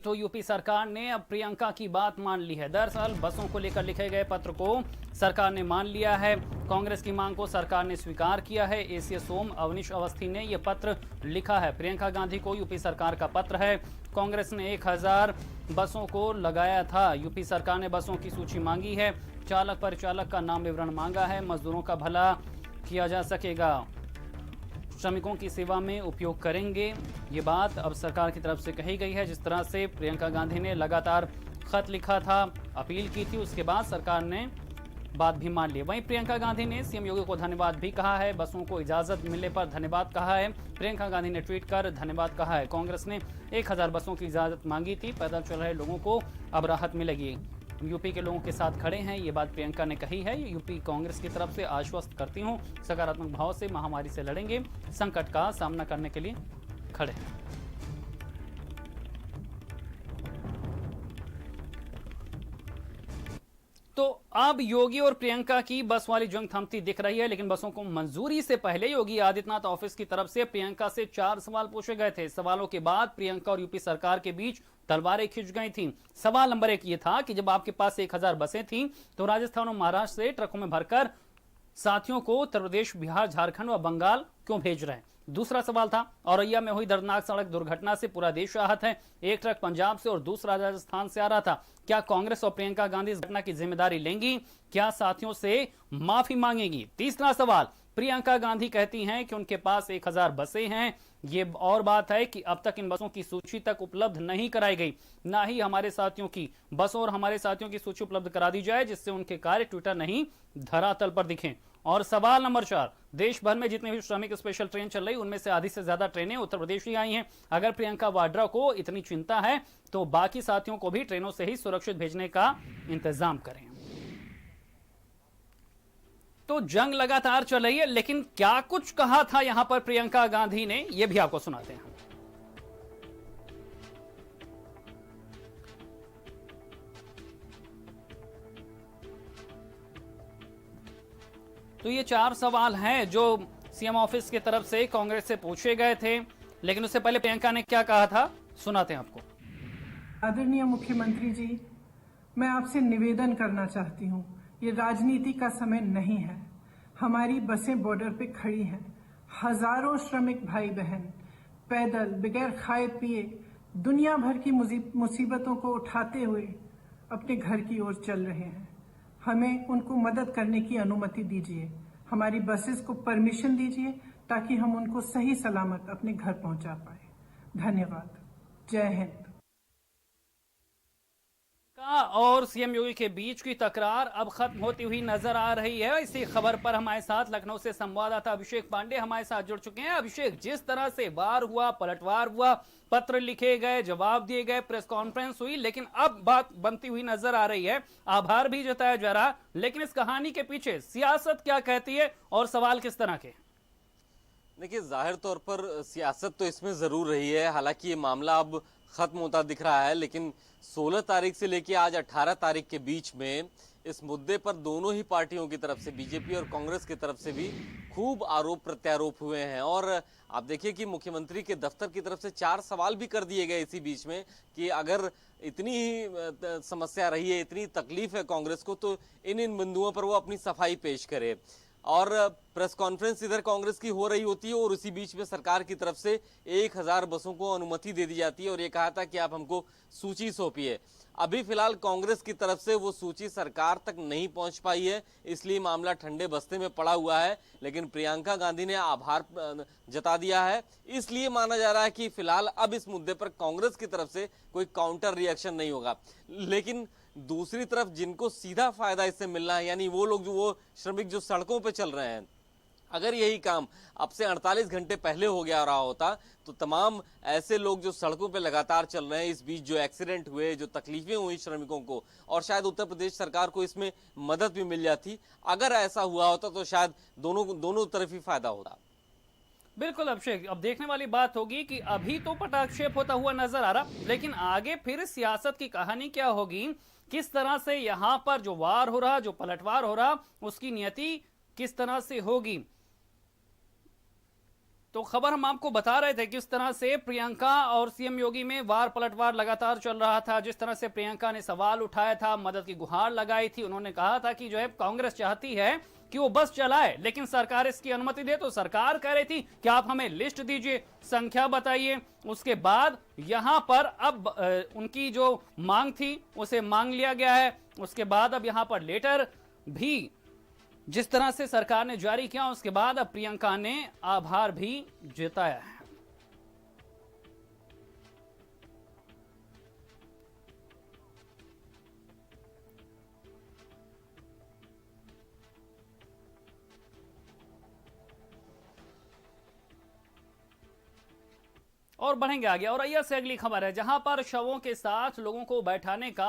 तो यूपी सरकार ने अब प्रियंका की बात मान ली है। दरअसल बसों को लेकर लिखे गए पत्र को सरकार ने मान लिया है। कांग्रेस की मांग को सरकार ने स्वीकार किया है। एसीएस सोम अवनीश अवस्थी ने यह पत्र लिखा है। प्रियंका गांधी को यूपी सरकार का पत्र है। कांग्रेस ने 1000 बसों को लगाया था। यूपी सरकार ने बसों की सूची मांगी है। चालक परिचालक का नाम विवरण मांगा है। मजदूरों का भला किया जा सकेगा, श्रमिकों की सेवा में उपयोग करेंगे। ये बात अब सरकार की तरफ से कही गई है। जिस तरह से प्रियंका गांधी ने लगातार खत लिखा था, अपील की थी, उसके बाद सरकार ने बात भी मान ली। वहीं प्रियंका गांधी ने सीएम योगी को धन्यवाद भी कहा है। बसों को इजाजत मिलने पर धन्यवाद कहा है। प्रियंका गांधी ने ट्वीट कर धन्यवाद कहा है। कांग्रेस ने 1000 बसों की इजाजत मांगी थी। पैदल चल रहे लोगों को अब राहत मिलेगी। यूपी के लोगों के साथ खड़े हैं, ये बात प्रियंका ने कही है। यूपी कांग्रेस की तरफ से आश्वस्त करती हूं, सकारात्मक भाव से महामारी से लड़ेंगे, संकट का सामना करने के लिए खड़े हैं। तो अब योगी और प्रियंका की बस वाली जंग थमती दिख रही है, लेकिन बसों को मंजूरी से पहले योगी आदित्यनाथ ऑफिस की तरफ से प्रियंका से 4 सवाल पूछे गए थे। सवालों के बाद प्रियंका और यूपी सरकार के बीच तलवारें खिंच गई थीं। सवाल नंबर 1 ये था कि जब आपके पास 1000 बसें थीं तो राजस्थान और महाराष्ट्र से ट्रकों में भरकर साथियों को उत्तर प्रदेश, बिहार, झारखंड व बंगाल क्यों भेज रहे हैं। दूसरा सवाल था, औरैया में हुई दर्दनाक सड़क दुर्घटना से पूरा देश आहत है। एक ट्रक पंजाब से और दूसरा राजस्थान से आ रहा था। क्या कांग्रेस और प्रियंका गांधी इस घटना की जिम्मेदारी लेंगी? क्या साथियों से माफी मांगेंगी? तीसरा सवाल, प्रियंका गांधी कहती हैं कि उनके पास 1000 बसें हैं। ये और बात है कि अब तक इन बसों की सूची तक उपलब्ध नहीं कराई गई। ना ही हमारे साथियों की बसों और हमारे साथियों की सूची उपलब्ध करा दी जाए, जिससे उनके कार्य ट्विटर नहीं धरातल पर दिखें। और सवाल नंबर 4, देश भर में जितने भी श्रमिक स्पेशल ट्रेन चल रही, उनमें से आधी से ज्यादा ट्रेनें उत्तर प्रदेश ही आई हैं। अगर प्रियंका वाड्रा को इतनी चिंता है तो बाकी साथियों को भी ट्रेनों से ही सुरक्षित भेजने का इंतजाम करें। तो जंग लगातार चल रही है, लेकिन क्या कुछ कहा था यहां पर प्रियंका गांधी ने, यह भी आपको सुनाते हैं। तो ये 4 सवाल हैं जो सीएम ऑफिस की तरफ से कांग्रेस से पूछे गए थे, लेकिन उससे पहले प्रियंका ने क्या कहा था, सुनाते हैं आपको। आदरणीय मुख्यमंत्री जी, मैं आपसे निवेदन करना चाहती हूँ, ये राजनीति का समय नहीं है। हमारी बसें बॉर्डर पे खड़ी हैं। हजारों श्रमिक भाई बहन पैदल बगैर खाए पिए दुनिया भर की मुसीबतों को उठाते हुए अपने घर की ओर चल रहे हैं। हमें उनको मदद करने की अनुमति दीजिए। हमारी बसेस को परमिशन दीजिए ताकि हम उनको सही सलामत अपने घर पहुंचा पाए। धन्यवाद। जय हिंद। और सीएम योगी के बीच की तकरार अब खत्म होती हुई नजर आ रही है। इसी खबर पर हमारे साथ लखनऊ से संवाददाता अभिषेक पांडे हमारे साथ जुड़ चुके हैं। अभिषेक, जिस तरह से वार हुआ, पलटवार हुआ, पत्र लिखे गए, जवाब दिए गए, प्रेस कॉन्फ्रेंस हुई, लेकिन अब बात बनती हुई नजर आ रही है। आभार भी जताया जा रहा, लेकिन इस कहानी के पीछे सियासत क्या कहती है और सवाल किस तरह के? देखिए, जाहिर तौर पर सियासत तो इसमें जरूर रही है। हालांकि ये मामला अब खत्म होता दिख रहा है, लेकिन 16 तारीख से लेकर आज 18 तारीख के बीच में इस मुद्दे पर दोनों ही पार्टियों की तरफ से, बीजेपी और कांग्रेस की तरफ से भी खूब आरोप प्रत्यारोप हुए हैं। और आप देखिए कि मुख्यमंत्री के दफ्तर की तरफ से 4 सवाल भी कर दिए गए इसी बीच में कि अगर इतनी ही समस्या रही है, इतनी तकलीफ है कांग्रेस को, तो इन बिंदुओं पर वो अपनी सफाई पेश करे। और प्रेस कॉन्फ्रेंस इधर कांग्रेस की हो रही होती है और उसी बीच में सरकार की तरफ से 1000 बसों को अनुमति दे दी जाती है और ये कहा था कि आप हमको सूची सौंपिए। अभी फिलहाल कांग्रेस की तरफ से वो सूची सरकार तक नहीं पहुंच पाई है, इसलिए मामला ठंडे बस्ते में पड़ा हुआ है। लेकिन प्रियंका गांधी ने आभार जता दिया है, इसलिए माना जा रहा है कि फिलहाल अब इस मुद्दे पर कांग्रेस की तरफ से कोई काउंटर रिएक्शन नहीं होगा। लेकिन दूसरी तरफ जिनको सीधा फायदा इससे मिलना है, यानी वो लोग, जो वो श्रमिक जो सड़कों पे चल रहे हैं, अगर यही काम अब से 48 घंटे पहले हो गया रहा होता तो तमाम ऐसे लोग जो सड़कों पे लगातार चल रहे हैं, इस बीच जो एक्सीडेंट हुए, जो तकलीफें हुई श्रमिकों को, और शायद उत्तर प्रदेश सरकार को इसमें मदद भी मिल जाती। अगर ऐसा हुआ होता तो शायद दोनों तरफ ही फायदा होता। बिल्कुल अभिषेक, अब देखने वाली बात होगी कि अभी तो पटाक्षेप होता हुआ नजर आ रहा, लेकिन आगे फिर सियासत की कहानी क्या होगी, किस तरह से यहां पर जो वार हो रहा, जो पलटवार हो रहा, उसकी नियति किस तरह से होगी। तो खबर हम आपको बता रहे थे किस तरह से प्रियंका और सीएम योगी में वार पलटवार लगातार चल रहा था। जिस तरह से प्रियंका ने सवाल उठाया था, मदद की गुहार लगाई थी, उन्होंने कहा था कि जो है कांग्रेस चाहती है कि वो बस चलाए लेकिन सरकार इसकी अनुमति दे। तो सरकार कह रही थी कि आप हमें लिस्ट दीजिए, संख्या बताइए। उसके बाद यहां पर अब उनकी जो मांग थी उसे मांग लिया गया है। उसके बाद अब यहां पर लेटर भी जिस तरह से सरकार ने जारी किया, उसके बाद अब प्रियंका ने आभार भी जताया है। और बढ़ेंगे आगे और आइए से अगली खबर है, जहां पर शवों के साथ लोगों को बैठाने का